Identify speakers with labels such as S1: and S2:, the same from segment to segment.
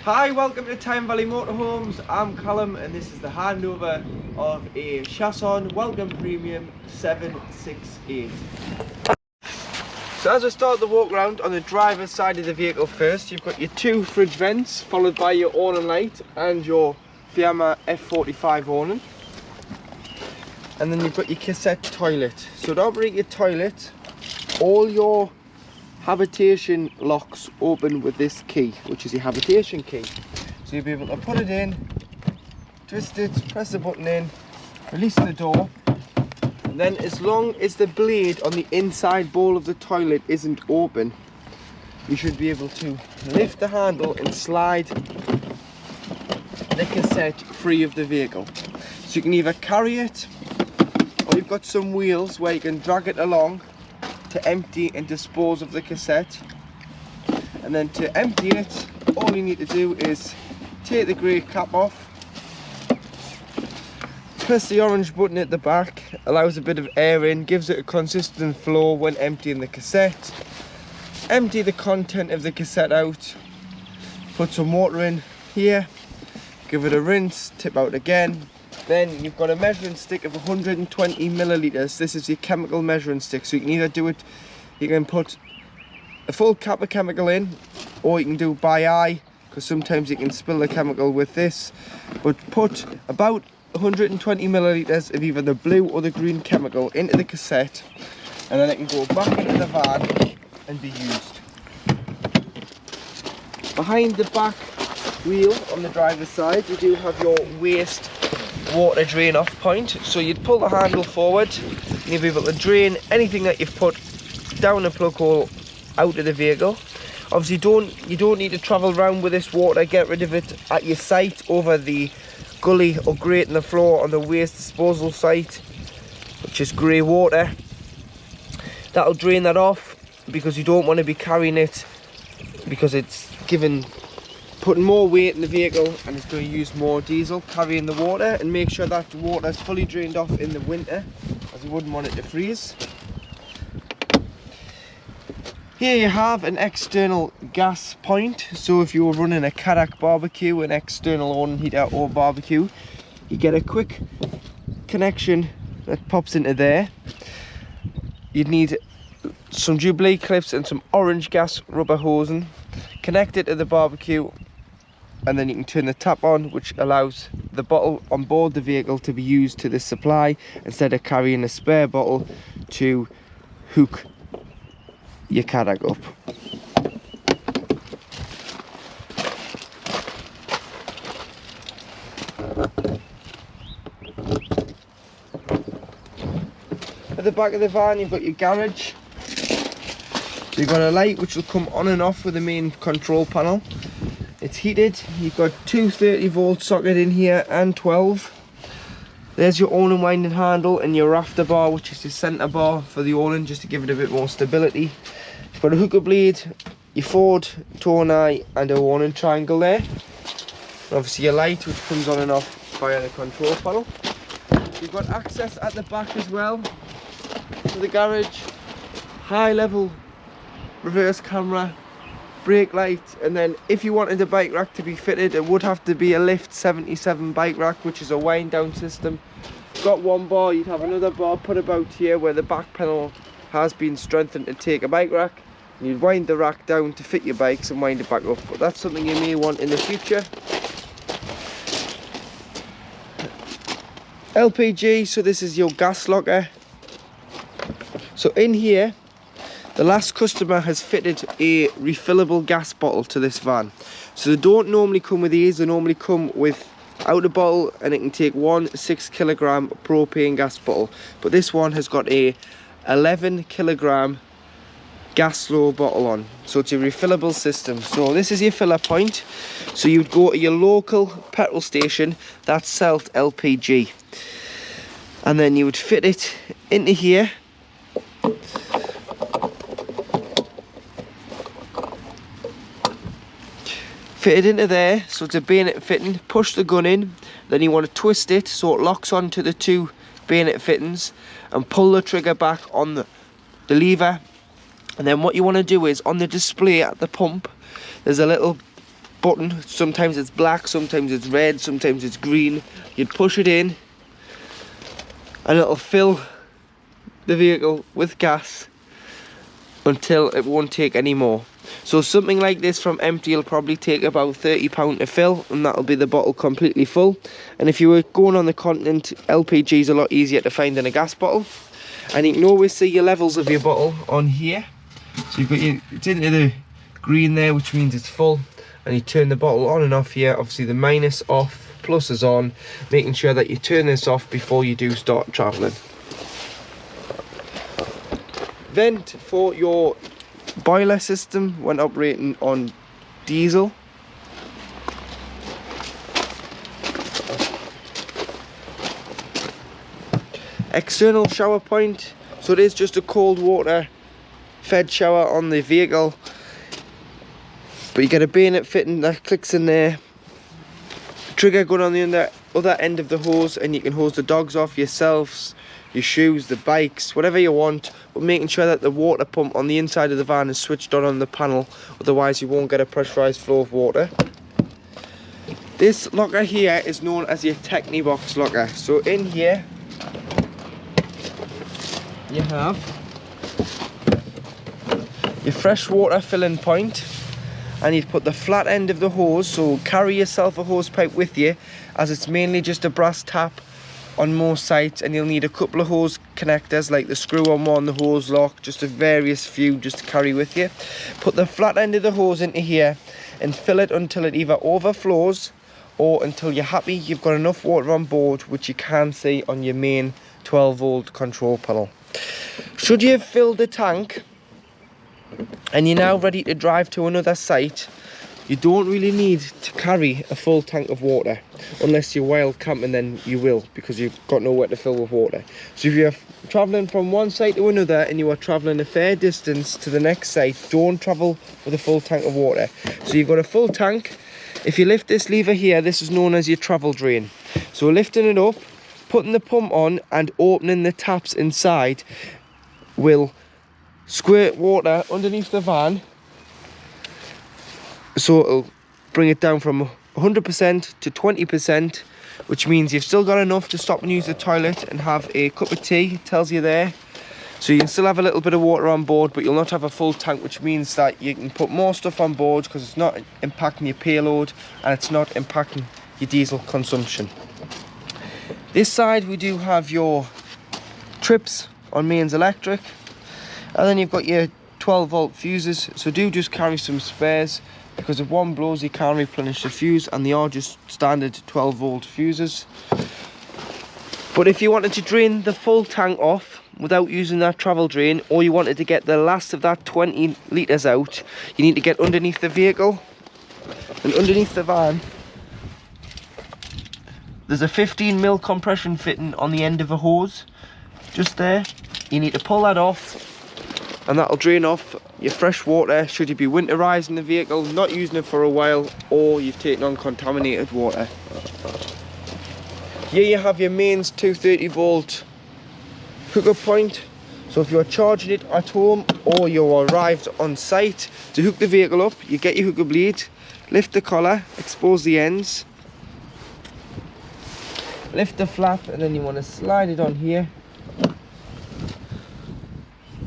S1: Hi, welcome to Tyne Valley Motorhomes. I'm Callum and this is the handover of a Chausson Welcome Premium 768. So as we start the walk around, on the driver's side of the vehicle first, you've got your two fridge vents followed by your awning light and your Fiamma F45 awning. And then you've got your cassette toilet. So to operate your toilet, all your habitation locks open with this key, which is your habitation key. So you'll be able to put it in, twist it, press the button in, release the door, and then as long as the blade on the inside bowl of the toilet isn't open, you should be able to lift the handle and slide the cassette free of the vehicle. So you can either carry it, or you've got some wheels where you can drag it along to empty and dispose of the cassette. And then to empty it, all you need to do is take the grey cap off, press the orange button at the back, allows a bit of air in, gives it a consistent flow when emptying the cassette. Empty the content of the cassette out, put some water in here, give it a rinse, tip out again. Then you've got a measuring stick of 120 millilitres. This is your chemical measuring stick. So you can either do it, you can put a full cap of chemical in, or you can do by eye, because sometimes you can spill the chemical with this. But put about 120 millilitres of either the blue or the green chemical into the cassette, and then it can go back into the van and be used. Behind the back wheel on the driver's side, you do have your waste water drain off point. So you'd pull the handle forward and you'll be able to drain anything that you've put down the plug hole out of the vehicle. Obviously you don't need to travel around with this water. Get rid of it at your site over the gully or grate in the floor on the waste disposal site, which is grey water. That'll drain that off, because you don't want to be carrying it, because it's putting more weight in the vehicle and it's going to use more diesel carrying the water. And make sure that the water is fully drained off in the winter, as you wouldn't want it to freeze. Here you have an external gas point. So if you were running a Karak barbecue, an external awning heater or barbecue, you get a quick connection that pops into there. You'd need some Jubilee clips and some orange gas rubber hosing. Connect it to the barbecue, and then you can turn the tap on, which allows the bottle on board the vehicle to be used to this supply instead of carrying a spare bottle to hook your Karak up. At the back of the van you've got your garage. So you've got a light which will come on and off with the main control panel. It's heated. You've got two 30-volt socket in here and 12. There's your awning winding handle and your rafter bar, which is your centre bar for the awning, just to give it a bit more stability. You've got a hooker blade, your Ford towing eye and a awning triangle there. And obviously your light, which comes on and off via the control panel. You've got access at the back as well to the garage. High level reverse camera, brake light, and then if you wanted the bike rack to be fitted, it would have to be a Lift 77 bike rack, which is a wind down system. Got one bar, you'd have another bar put about here where the back panel has been strengthened to take a bike rack, and you'd wind the rack down to fit your bikes and wind it back up. But that's something you may want in the future. LPG, so this is your gas locker. So in here, the last customer has fitted a refillable gas bottle to this van. So they don't normally come with these, they normally come without a bottle, and it can take one 6-kilogram propane gas bottle. But this one has got a 11-kilogram gas flow bottle on. So it's a refillable system. So this is your filler point. So you'd go to your local petrol station that sells LPG. And then you would fit it into here. Fit it into there, so it's a bayonet fitting. Push the gun in, then you want to twist it so it locks onto the two bayonet fittings, and pull the trigger back on the lever. And then what you want to do is, on the display at the pump, there's a little button. Sometimes it's black, sometimes it's red, sometimes it's green. You'd push it in and it'll fill the vehicle with gas until it won't take any more. So something like this from empty will probably take about £30 to fill, and that'll be the bottle completely full. And if you were going on the continent, LPG is a lot easier to find than a gas bottle. And you can always see your levels of your bottle on here. So you've got it's into the green there, which means it's full, and you turn the bottle on and off here. Obviously the minus off, plus is on, making sure that you turn this off before you do start travelling. Vent for your boiler system when operating on diesel. External shower point, so it is just a cold water fed shower on the vehicle, but you get a bayonet fitting that clicks in there, trigger going on the other end of the hose, and you can hose the dogs off, yourselves, your shoes, the bikes, whatever you want, but making sure that the water pump on the inside of the van is switched on the panel, otherwise you won't get a pressurized flow of water. This locker here is known as your Technibox locker. So in here you have your fresh water filling point, and you've put the flat end of the hose, so carry yourself a hose pipe with you, as it's mainly just a brass tap on most sites, and you'll need a couple of hose connectors like the screw on one, the hose lock, just a various few just to carry with you. Put the flat end of the hose into here and fill it until it either overflows or until you're happy you've got enough water on board, which you can see on your main 12-volt control panel. Should you have filled the tank and you're now ready to drive to another site, you don't really need to carry a full tank of water, unless you're wild camping, then you will, because you've got nowhere to fill with water. So if you're travelling from one site to another and you are travelling a fair distance to the next site, don't travel with a full tank of water. So you've got a full tank. If you lift this lever here, this is known as your travel drain. So lifting it up, putting the pump on and opening the taps inside will squirt water underneath the van, so it'll bring it down from 100% to 20%, which means you've still got enough to stop and use the toilet and have a cup of tea. It tells you there, so you can still have a little bit of water on board, but you'll not have a full tank, which means that you can put more stuff on board because it's not impacting your payload and it's not impacting your diesel consumption. This side we do have your trips on mains electric, and then you've got your 12-volt fuses, so do just carry some spares, because if one blows you can't replenish the fuse, and they are just standard 12-volt fuses. But if you wanted to drain the full tank off without using that travel drain, or you wanted to get the last of that 20 litres out, you need to get underneath the vehicle, and underneath the van there's a 15mm compression fitting on the end of a hose, just there. You need to pull that off, and that'll drain off your fresh water should you be winterising the vehicle, not using it for a while, or you've taken on contaminated water. Here you have your mains 230-volt hookup point. So if you're charging it at home or you arrived on site to hook the vehicle up, you get your hookup lead, lift the collar, expose the ends, lift the flap, and then you want to slide it on here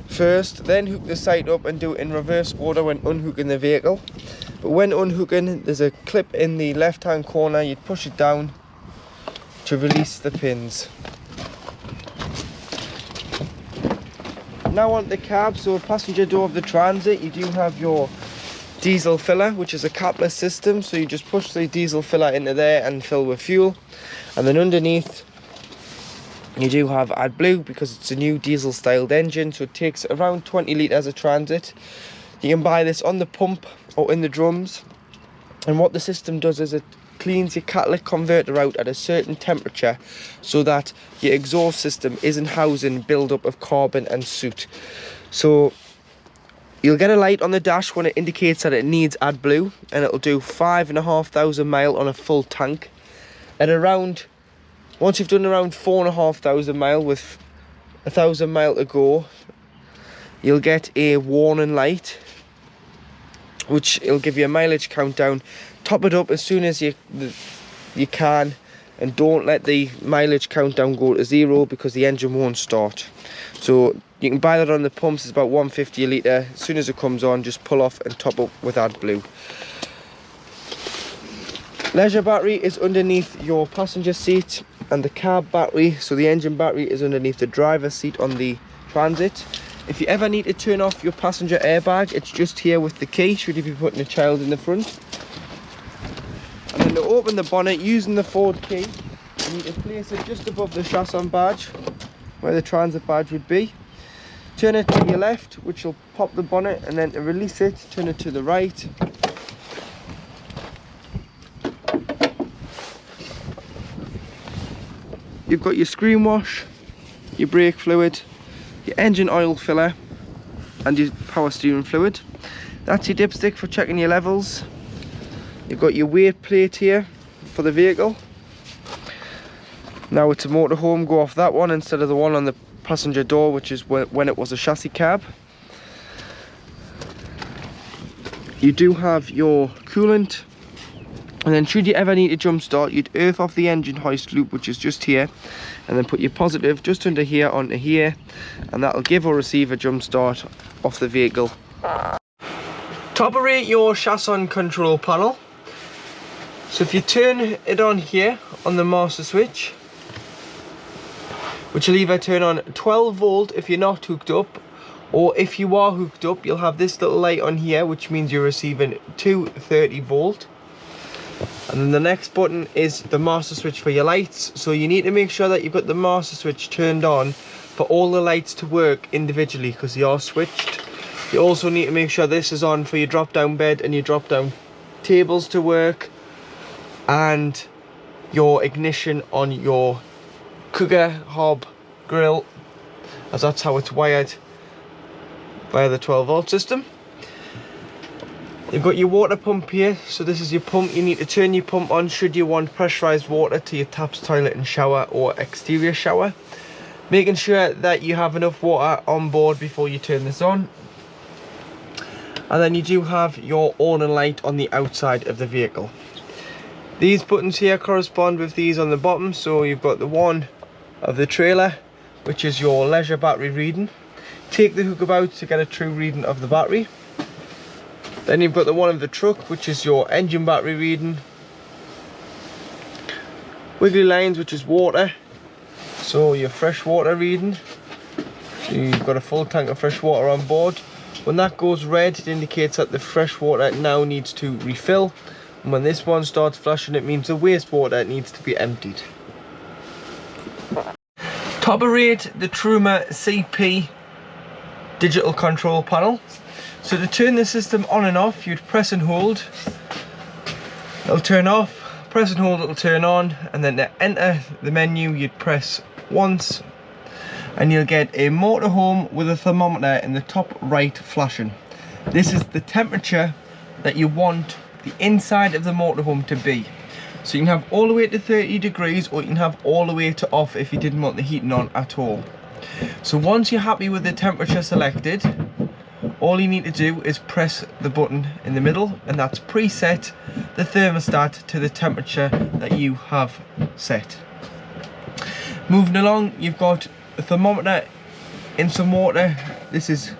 S1: first, then hook the sight up and do it in reverse order when unhooking the vehicle. But when unhooking, there's a clip in the left hand corner, you'd push it down to release the pins. Now on the cab, so passenger door of the Transit, you do have your diesel filler, which is a capless system, so you just push the diesel filler into there and fill with fuel. And then underneath you do have AdBlue, because it's a new diesel styled engine, so it takes around 20 litres of Transit. You can buy this on the pump or in the drums, and what the system does is it cleans your catalytic converter out at a certain temperature so that your exhaust system isn't housing build-up of carbon and soot. So you'll get a light on the dash when it indicates that it needs AdBlue, and it'll do 5,500 miles on a full tank. At around, once you've done around 4,500 miles with 1,000 miles to go, you'll get a warning light which will give you a mileage countdown. Top it up as soon as you can, and don't let the mileage countdown go to 0 because the engine won't start. So you can buy that on the pumps. It's about 150 a litre. As soon as it comes on, just pull off and top up with AdBlue. Leisure battery is underneath your passenger seat, and the cab battery, so the engine battery, is underneath the driver's seat on the Transit. If you ever need to turn off your passenger airbag, it's just here with the key, should you be putting a child in the front. And then to open the bonnet using the Ford key, you need to place it just above the Chausson badge, where the Transit badge would be. Turn it to your left, which will pop the bonnet, and then to release it, turn it to the right. You've got your screen wash, your brake fluid, your engine oil filler, and your power steering fluid. That's your dipstick for checking your levels. You've got your weight plate here for the vehicle. Now it's a motorhome, go off that one instead of the one on the passenger door, which is when it was a chassis cab. You do have your coolant, and then should you ever need to jump start, you'd earth off the engine hoist loop, which is just here, and then put your positive just under here onto here, and that'll give or receive a jump start off the vehicle. To operate your Chausson control panel, so if you turn it on here on the master switch, which will either turn on 12 volt if you're not hooked up, or if you are hooked up, you'll have this little light on here, which means you're receiving 230 volt. And then the next button is the master switch for your lights. So you need to make sure that you've got the master switch turned on for all the lights to work individually, because they are switched. You also need to make sure this is on for your drop down bed and your drop down tables to work, and your ignition on your cooker hob grill, as that's how it's wired via the 12 volt system. You've got your water pump here, so this is your pump. You need to turn your pump on should you want pressurized water to your taps, toilet and shower, or exterior shower, making sure that you have enough water on board before you turn this on. And then you do have your awning light on the outside of the vehicle. These buttons here correspond with these on the bottom. So you've got the one of the trailer, which is your leisure battery reading. Take the hook about to get a true reading of the battery. Then you've got the one of the truck, which is your engine battery reading. Wiggly lines, which is water, so your fresh water reading. So you've got a full tank of fresh water on board. When that goes red, it indicates that the fresh water now needs to refill. And when this one starts flashing, it means the wastewater needs to be emptied. To operate the Truma CP digital control panel, so to turn the system on and off, you'd press and hold, it'll turn off, press and hold, it'll turn on, and then to enter the menu you'd press once, and you'll get a motorhome with a thermometer in the top right flashing. This is the temperature that you want the inside of the motorhome to be. So you can have all the way to 30 degrees, or you can have all the way to off if you didn't want the heating on at all. So once you're happy with the temperature selected, all you need to do is press the button in the middle, and that's preset the thermostat to the temperature that you have set. Moving along, you've got a thermometer in some water. This is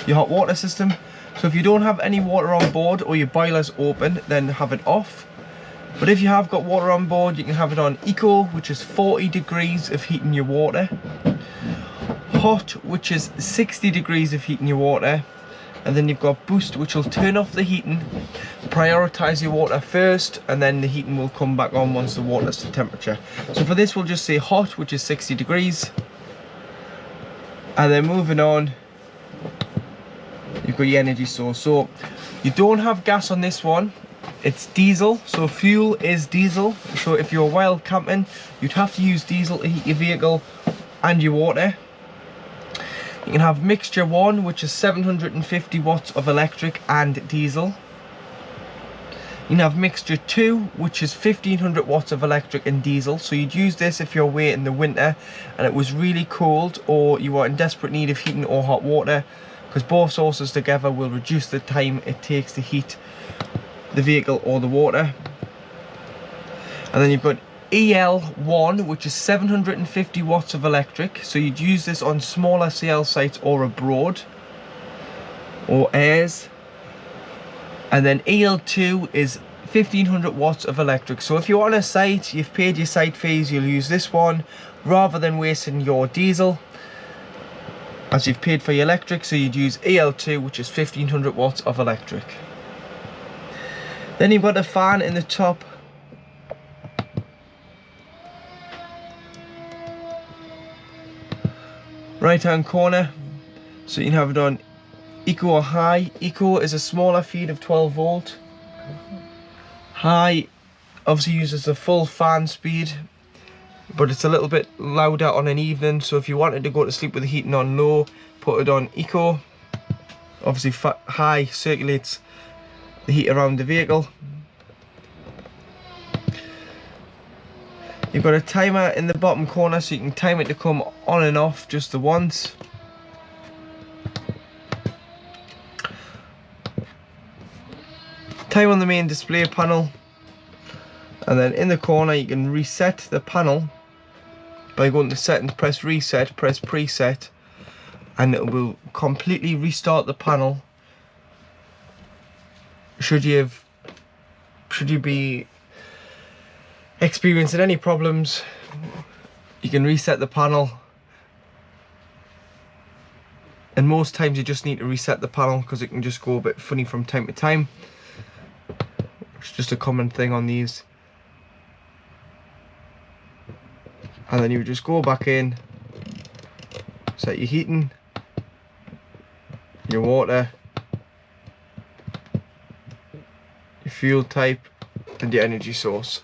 S1: your hot water system. So if you don't have any water on board, or your boiler's open, then have it off. But if you have got water on board, you can have it on eco, which is 40 degrees of heating your water. Hot, which is 60 degrees of heating your water. And then you've got boost, which will turn off the heating, prioritize your water first, and then the heating will come back on once the water's to temperature. So for this, we'll just say hot, which is 60 degrees. And then moving on, you've got your energy source. So you don't have gas on this one, it's diesel. So fuel is diesel. So if you're wild camping, you'd have to use diesel to heat your vehicle and your water. You can have mixture 1, which is 750 watts of electric and diesel. You can have mixture 2, which is 1500 watts of electric and diesel. So you'd use this if you're away in the winter and it was really cold, or you are in desperate need of heating or hot water, because both sources together will reduce the time it takes to heat the vehicle or the water. And then you've got EL1, which is 750 watts of electric, so you'd use this on smaller CL sites or abroad or airs. And then EL2 is 1500 watts of electric, so if you're on a site, you've paid your site fees, you'll use this one rather than wasting your diesel, as you've paid for your electric, so you'd use EL2, which is 1500 watts of electric. Then you've got a fan in the top right hand corner, so you can have it on Eco or High. Eco is a smaller feed of 12 volt. High obviously uses the full fan speed, but it's a little bit louder on an evening, so if you wanted to go to sleep with the heating on low, put it on Eco. Obviously High circulates the heat around the vehicle. You've got a timer in the bottom corner, so you can time it to come on and off just the once. Time on the main display panel, and then in the corner you can reset the panel by going to settings, press reset, press preset, and it will completely restart the panel. Should you be experiencing any problems, you can reset the panel, and most times you just need to reset the panel because it can just go a bit funny from time to time. It's just a common thing on these. And then you just go back in, set your heating, your water, your fuel type, and your energy source.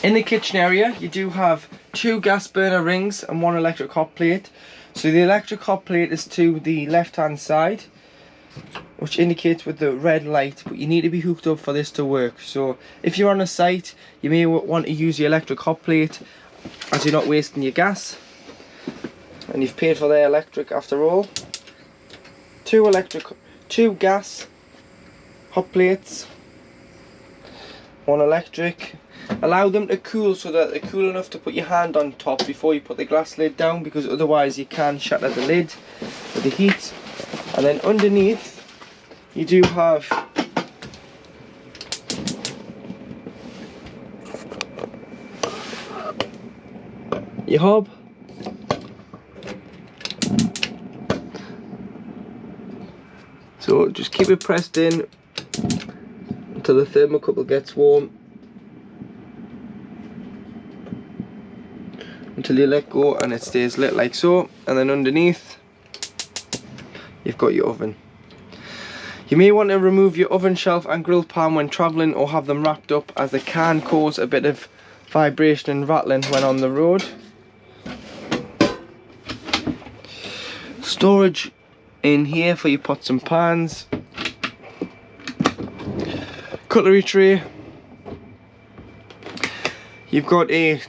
S1: In the kitchen area, you do have 2 gas burner rings and 1 electric hot plate. So the electric hot plate is to the left hand side, which indicates with the red light, but you need to be hooked up for this to work. So if you're on a site, you may want to use the electric hot plate as you're not wasting your gas, and you've paid for their electric after all. 2 gas hot plates, 1 electric. Allow them to cool so that they're cool enough to put your hand on top before you put the glass lid down, because otherwise you can shatter the lid with the heat. And then underneath you do have your hob. So just keep it pressed in until the thermocouple gets warm, until you let go and it stays lit like so. And then underneath you've got your oven. You may want to remove your oven shelf and grill pan when travelling, or have them wrapped up, as they can cause a bit of vibration and rattling when on the road. Storage in here for your pots and pans. Cutlery tray. You've got a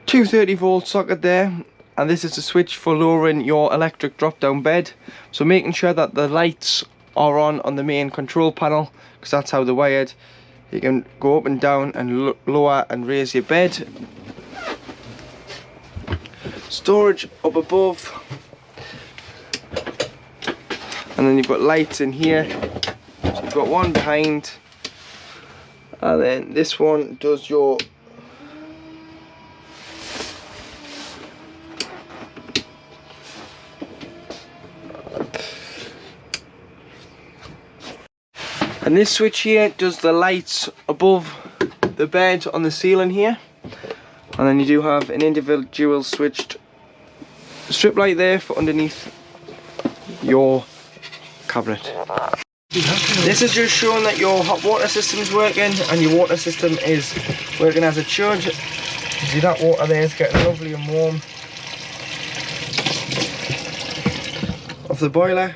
S1: 230 volt socket there, and this is the switch for lowering your electric drop down bed, so making sure that the lights are on the main control panel, because that's how they're wired. You can go up and down and lower and raise your bed. Storage up above, and then you've got lights in here. So you've got one behind, and then this one does your and this switch here does the lights above the bed on the ceiling here. And then you do have an individual switched strip light there for underneath your cabinet. This is just showing that your hot water system is working and your water system is working as it should. You see that water there is getting lovely and warm off the boiler.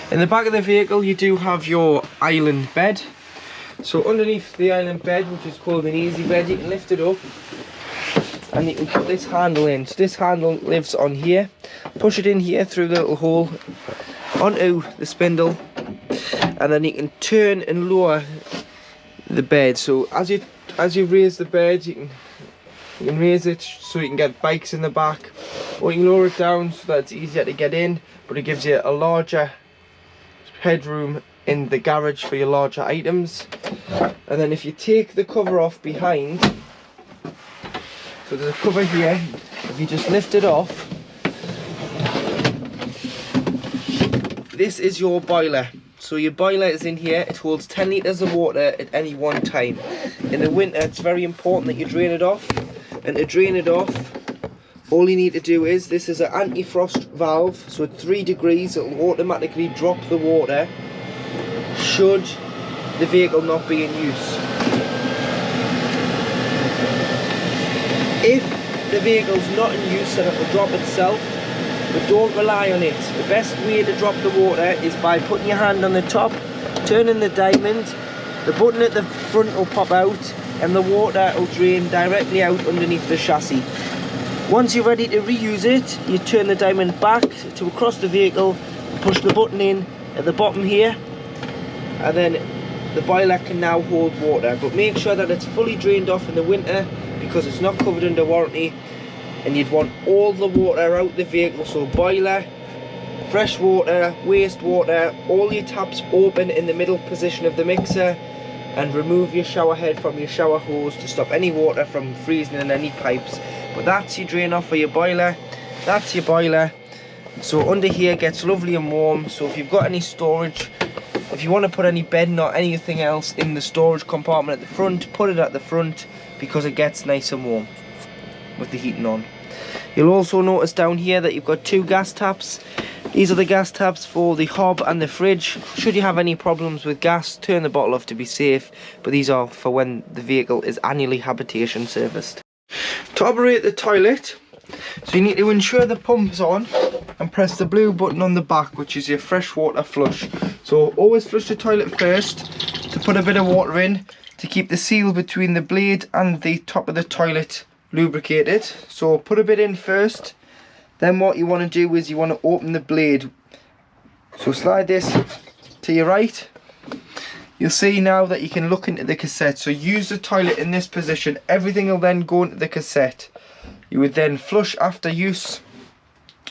S1: In the back of the vehicle you do have your island bed. So underneath the island bed, which is called an easy bed, you can lift it up and you can put this handle in. So this handle lives on here. Push it in here through the little hole onto the spindle, and then you can turn and lower the bed. So as you raise the bed, you can raise it so you can get bikes in the back, or you can lower it down so that it's easier to get in, but it gives you a larger headroom in the garage for your larger items. And then if you take the cover off behind, so there's a cover here, if you just lift it off, this is your boiler. So your boiler is in here. It holds 10 litres of water at any one time. In the winter it's very important that you drain it off, and to drain it off, all you need to do is, this is an anti-frost valve, so at 3 degrees it will automatically drop the water should the vehicle not be in use. If the vehicle's not in use, then it will drop itself, but don't rely on it. The best way to drop the water is by putting your hand on the top, turning the diamond, the button at the front will pop out, and the water will drain directly out underneath the chassis. Once you're ready to reuse it, you turn the diamond back to across the vehicle, push the button in at the bottom here, and then the boiler can now hold water. But make sure that it's fully drained off in the winter, because it's not covered under warranty, and you'd want all the water out the vehicle. So boiler, fresh water, wastewater, all your taps open in the middle position of the mixer, and remove your shower head from your shower hose to stop any water from freezing in any pipes. But that's your drain off for your boiler. That's your boiler. So under here gets lovely and warm. So if you've got any storage, if you want to put any bedding or anything else in the storage compartment at the front, put it at the front, because it gets nice and warm with the heating on. You'll also notice down here that you've got 2 gas taps. These are the gas taps for the hob and the fridge. Should you have any problems with gas, turn the bottle off to be safe, but these are for when the vehicle is annually habitation serviced. To operate the toilet, so you need to ensure the pump's on and press the blue button on the back, which is your freshwater flush. So always flush the toilet first to put a bit of water in to keep the seal between the blade and the top of the toilet lubricated. So put a bit in first, then what you want to do is you want to open the blade. So slide this to your right. You'll see now that you can look into the cassette. So use the toilet in this position, everything will then go into the cassette. You would then flush after use,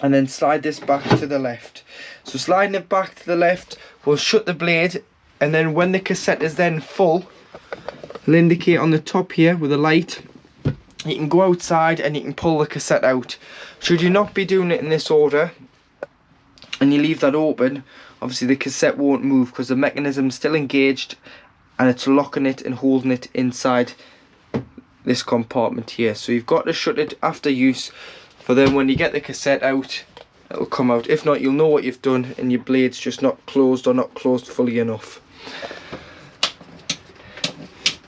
S1: and then slide this back to the left. So sliding it back to the left will shut the blade, and then when the cassette is then full, it'll indicate on the top here with a light. You can go outside and you can pull the cassette out. Should you not be doing it in this order and you leave that open, obviously the cassette won't move because the mechanism's still engaged and it's locking it and holding it inside this compartment here. So you've got to shut it after use, for then when you get the cassette out, it'll come out. If not, you'll know what you've done and your blade's just not closed or not closed fully enough.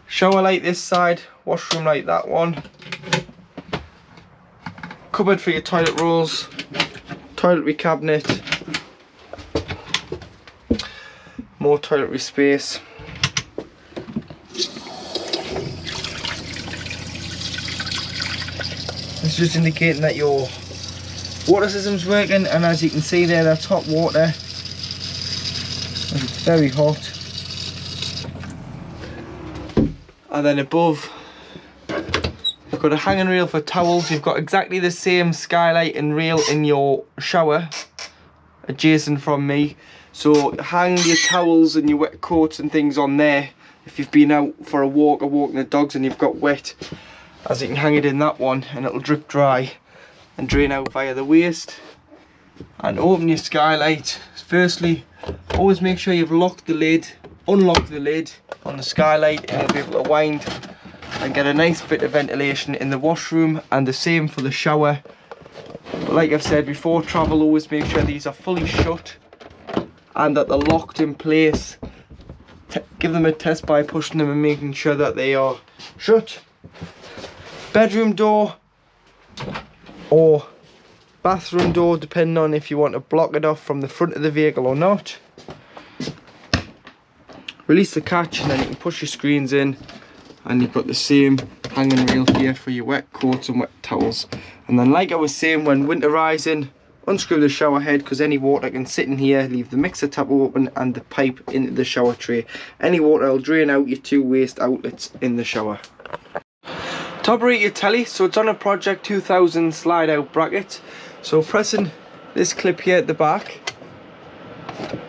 S1: Shower light this side, washroom light that one. Cupboard for your toilet rolls, toiletry cabinet, more toiletry space. It's just indicating that your water system's working, and as you can see there, that's hot water. It's very hot. And then above, you've got a hanging rail for towels. You've got exactly the same skylight and rail in your shower, adjacent from me. So hang your towels and your wet coats and things on there. If you've been out for a walk or walking the dogs and you've got wet, as you can hang it in that one and it'll drip dry and drain out via the waste. And open your skylight. Firstly, always make sure you've locked the lid, unlock the lid on the skylight, and you'll be able to wind and get a nice bit of ventilation in the washroom, and the same for the shower. But like I've said before, travel, always make sure these are fully shut and that they're locked in place. Give them a test by pushing them and making sure that they are shut. Bedroom door or bathroom door, depending on if you want to block it off from the front of the vehicle or not. Release the catch and then you can push your screens in, and you've got the same hanging rail here for your wet coats and wet towels. And then, like I was saying, when winterizing, unscrew the shower head, because any water can sit in here. Leave the mixer tap open and the pipe into the shower tray. Any water will drain out your 2 waste outlets in the shower. To operate your telly, so it's on a Project 2000 slide out bracket. So pressing this clip here at the back,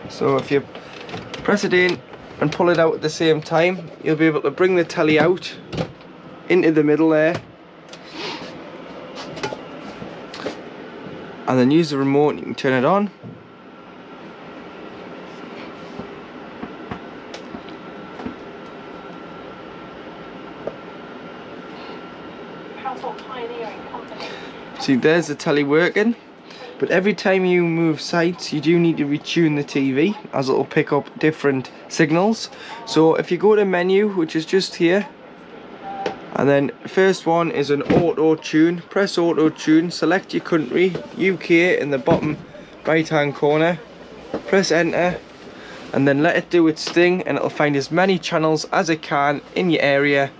S1: so if you press it in and pull it out at the same time, you'll be able to bring the telly out into the middle there, and then use the remote and you can turn it on. See, there's the telly working, but every time you move sites you do need to retune the TV, as it'll pick up different signals. So if you go to menu, which is just here, and then first one is an auto tune, press auto tune, select your country, UK, in the bottom right hand corner, press enter, and then let it do its thing, and it'll find as many channels as it can in your area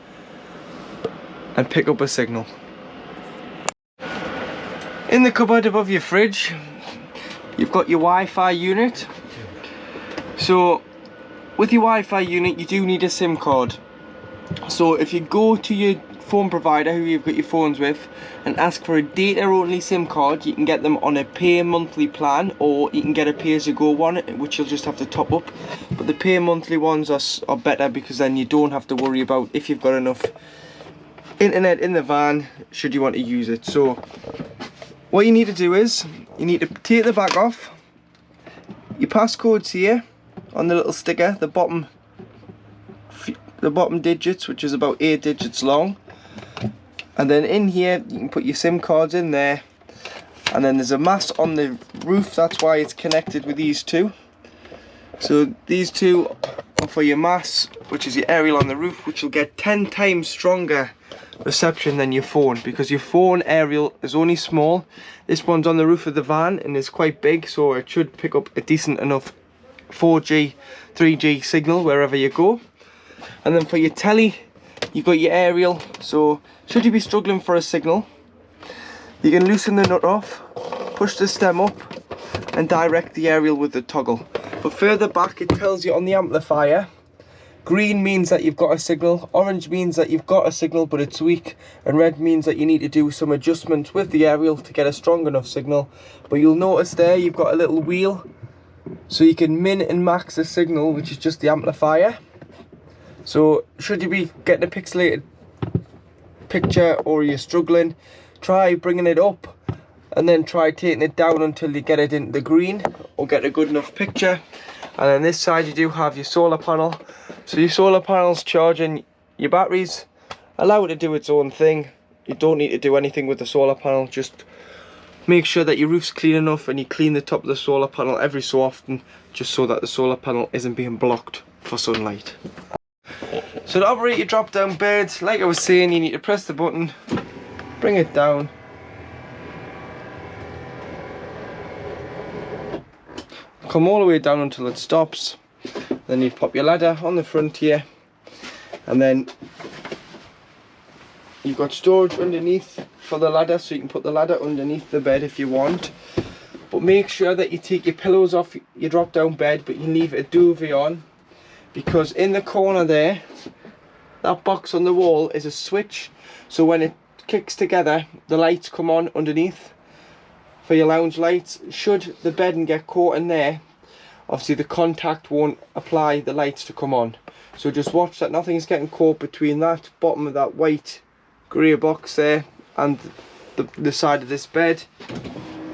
S1: and pick up a signal. In the cupboard above your fridge, you've got your Wi-Fi unit. So with your Wi-Fi unit you do need a SIM card. So if you go to your phone provider who you've got your phones with and ask for a data only SIM card, you can get them on a pay monthly plan, or you can get a pay as you go one, which you'll just have to top up. But the pay monthly ones are better, because then you don't have to worry about if you've got enough internet in the van should you want to use it. So what you need to do is, you need to take the back off. Your passcode's here on the little sticker, the bottom digits, which is about 8 digits long. And then in here you can put your SIM cards in there, and then there's a mast on the roof, that's why it's connected with these two. So these two are for your mast, which is your aerial on the roof, which will get 10 times stronger reception than your phone, because your phone aerial is only small. This one's on the roof of the van and is quite big, so it should pick up a decent enough 4G 3G signal wherever you go. And then for your telly, you've got your aerial, so should you be struggling for a signal, you can loosen the nut off, push the stem up and direct the aerial with the toggle. But further back it tells you on the amplifier, green means that you've got a signal, orange means that you've got a signal but it's weak, and red means that you need to do some adjustments with the aerial to get a strong enough signal. But you'll notice there you've got a little wheel, so you can min and max the signal, which is just the amplifier. So should you be getting a pixelated picture or you're struggling, try bringing it up and then try taking it down until you get it into the green or get a good enough picture. And then this side you do have your solar panel. So your solar panel's charging your batteries, allow it to do its own thing. You don't need to do anything with the solar panel, just make sure that your roof's clean enough and you clean the top of the solar panel every so often, just so that the solar panel isn't being blocked for sunlight. So to operate your drop down bed, like I was saying, you need to press the button, bring it down, come all the way down until it stops. Then you pop your ladder on the front here, and then you've got storage underneath for the ladder, so you can put the ladder underneath the bed if you want. But make sure that you take your pillows off your drop down bed, but you leave a duvet on, because in the corner there, that box on the wall is a switch, so when it kicks together the lights come on underneath for your lounge lights. Should the bedding get caught in there, obviously the contact won't apply the lights to come on, so just watch that nothing is getting caught between that bottom of that white grey box there and the side of this bed,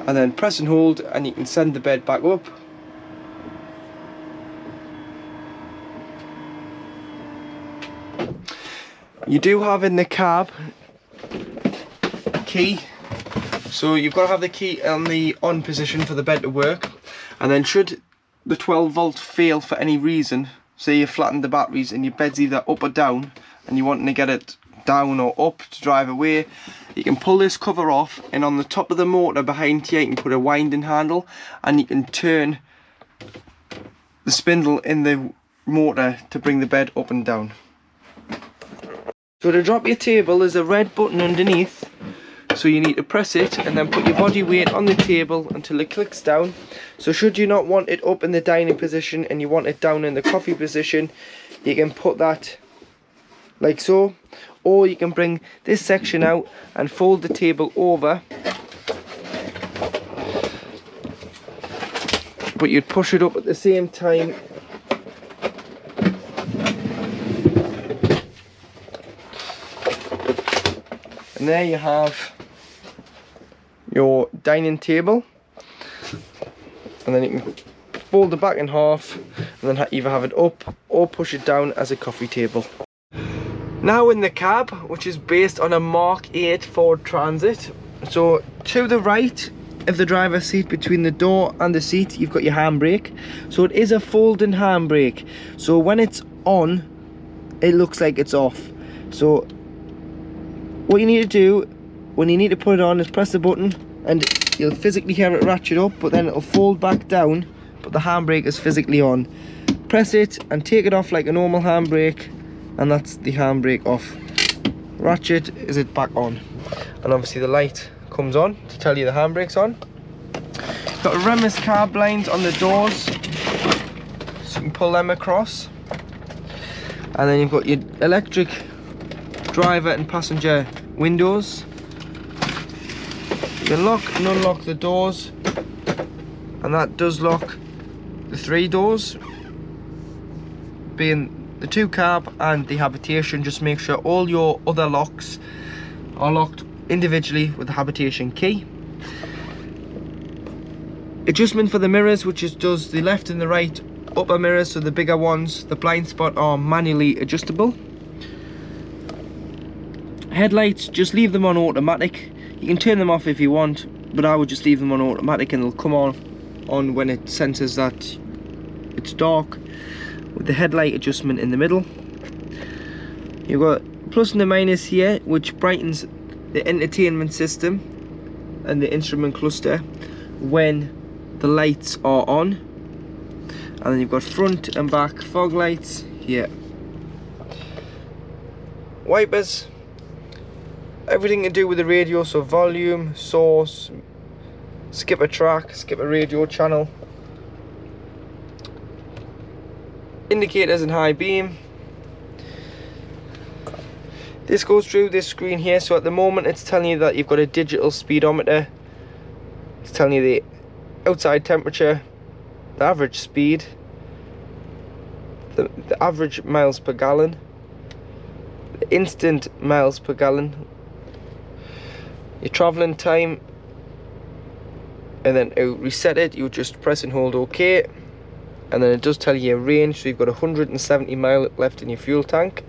S1: and then press and hold and you can send the bed back up. You do have in the cab a key, so you've got to have the key on the on position for the bed to work. And then should the 12 volt fail for any reason, say you flattened the batteries and your bed's either up or down and you're wanting to get it down or up to drive away, you can pull this cover off, and on the top of the motor behind here you can put a winding handle and you can turn the spindle in the motor to bring the bed up and down. So to drop your table, there's a red button underneath, so you need to press it and then put your body weight on the table until it clicks down. So should you not want it up in the dining position and you want it down in the coffee position, you can put that like so, or you can bring this section out and fold the table over, but you'd push it up at the same time. And there you have your dining table, and then you can fold it back in half and then either have it up or push it down as a coffee table. Now in the cab, which is based on a Mark 8 Ford Transit, so to the right of the driver's seat, between the door and the seat, you've got your handbrake. So it is a folding handbrake, so when it's on it looks like it's off. So what you need to do when you need to put it on is press the button and you'll physically hear it ratchet up, but then it'll fold back down, but the handbrake is physically on. Press it and take it off like a normal handbrake, and that's the handbrake off. Ratchet is it back on, and obviously the light comes on to tell you the handbrake's on. Got Remus car blinds on the doors, so you can pull them across, and then you've got your electric driver and passenger windows. You can lock and unlock the doors, and that does lock the 3 doors, being the 2 cab and the habitation. Just make sure all your other locks are locked individually with the habitation key. Adjustment for the mirrors, which does the left and the right upper mirrors, so the bigger ones, the blind spot, are manually adjustable. Headlights, just leave them on automatic. You can turn them off if you want, but I would just leave them on automatic and they'll come on when it senses that it's dark, with the headlight adjustment in the middle. You've got plus and the minus here, which brightens the entertainment system and the instrument cluster when the lights are on. And then you've got front and back fog lights here. Wipers, everything to do with the radio, so volume, source, skip a track, skip a radio channel. Indicators and high beam. This goes through this screen here, so at the moment it's telling you that you've got a digital speedometer. It's telling you the outside temperature, the average speed, the average miles per gallon, the instant miles per gallon, your travelling time, and then to reset it you just press and hold OK, and then it does tell you your range, so you've got 170 miles left in your fuel tank.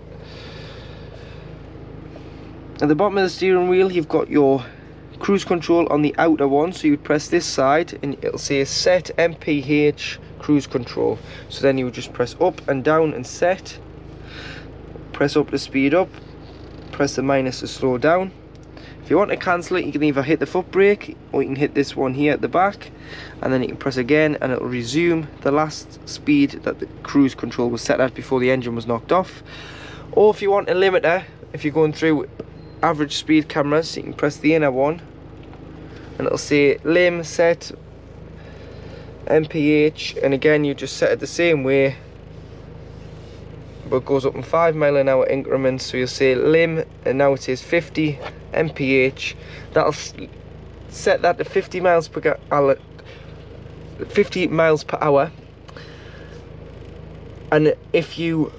S1: At the bottom of the steering wheel you've got your cruise control on the outer one, so you would press this side and it'll say set MPH cruise control, so then you would just press up and down and set, press up to speed up, press the minus to slow down. If you want to cancel it, you can either hit the foot brake or you can hit this one here at the back, and then you can press again and it'll resume the last speed that the cruise control was set at before the engine was knocked off. Or if you want a limiter, if you're going through average speed cameras, you can press the inner one and it'll say lim set MPH, and again you just set it the same way, but it goes up in 5 mile an hour increments, so you'll say lim and now it says 50 MPH. That'll set that to 50 miles per hour, 50 miles per hour, and if you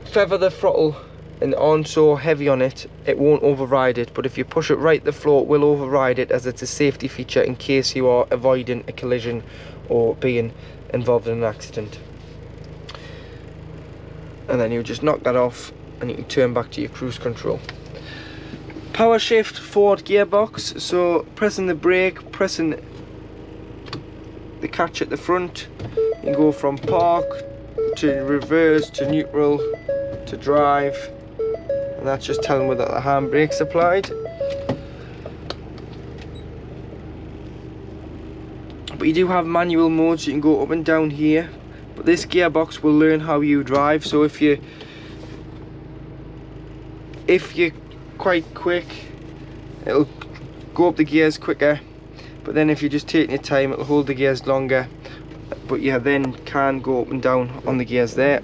S1: feather the throttle and aren't so heavy on it, it won't override it, but if you push it right the floor, it will override it, as it's a safety feature in case you are avoiding a collision or being involved in an accident. And then you just knock that off and you can turn back to your cruise control. Power shift forward gearbox, so pressing the brake, pressing the catch at the front, you can go from park to reverse to neutral to drive, and that's just telling me that the handbrake's applied. But you do have manual mode, so you can go up and down here, but this gearbox will learn how you drive. So if you if you're quite quick, it'll go up the gears quicker, but then if you're just taking your time, it'll hold the gears longer, but you then can go up and down on the gears there,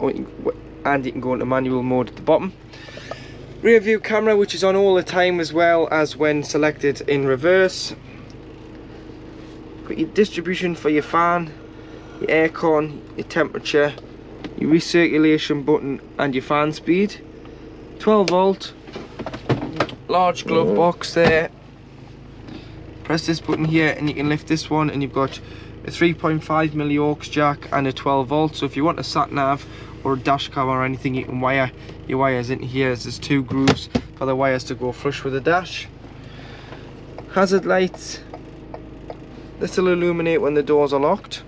S1: and you can go into manual mode at the bottom. Rear view camera, which is on all the time as well as when selected in reverse. Got your distribution for your fan, your aircon, your temperature, your recirculation button and your fan speed. 12 volt, large glove box there. Press this button here and you can lift this one, and you've got a 3.5mm aux jack and a 12 volt. So if you want a sat nav or a dash cam or anything, you can wire your wires into here. There's 2 grooves for the wires to go flush with the dash. Hazard lights, this will illuminate when the doors are locked.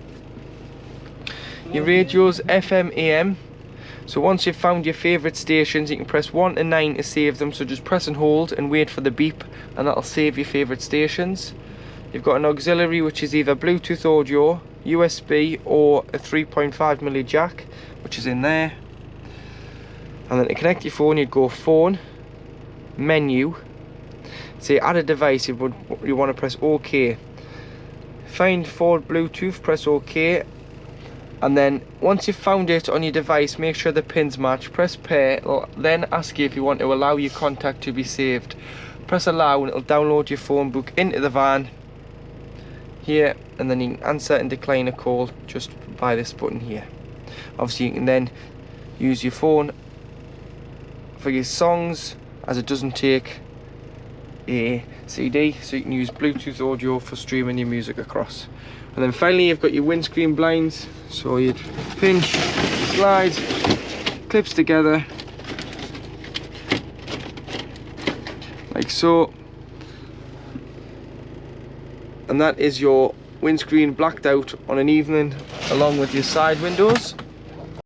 S1: Your radios, FM, AM. So once you've found your favourite stations, you can press 1 and 9 to save them. So just press and hold and wait for the beep, and that'll save your favourite stations. You've got an auxiliary, which is either Bluetooth audio, USB, or a 3.5mm jack, which is in there. And then to connect your phone, you'd go phone, menu, say add a device, you want to press OK. Find forward Bluetooth, press OK. And then once you've found it on your device, make sure the pins match, press pair. It'll then ask you if you want to allow your contact to be saved. Press allow and it'll download your phone book into the van here, and then you can answer and decline a call just by this button here. Obviously you can then use your phone for your songs, as it doesn't take a CD, so you can use Bluetooth audio for streaming your music across. And then finally you've got your windscreen blinds, so you'd pinch, slide, clips together like so, and that is your windscreen blacked out on an evening, along with your side windows.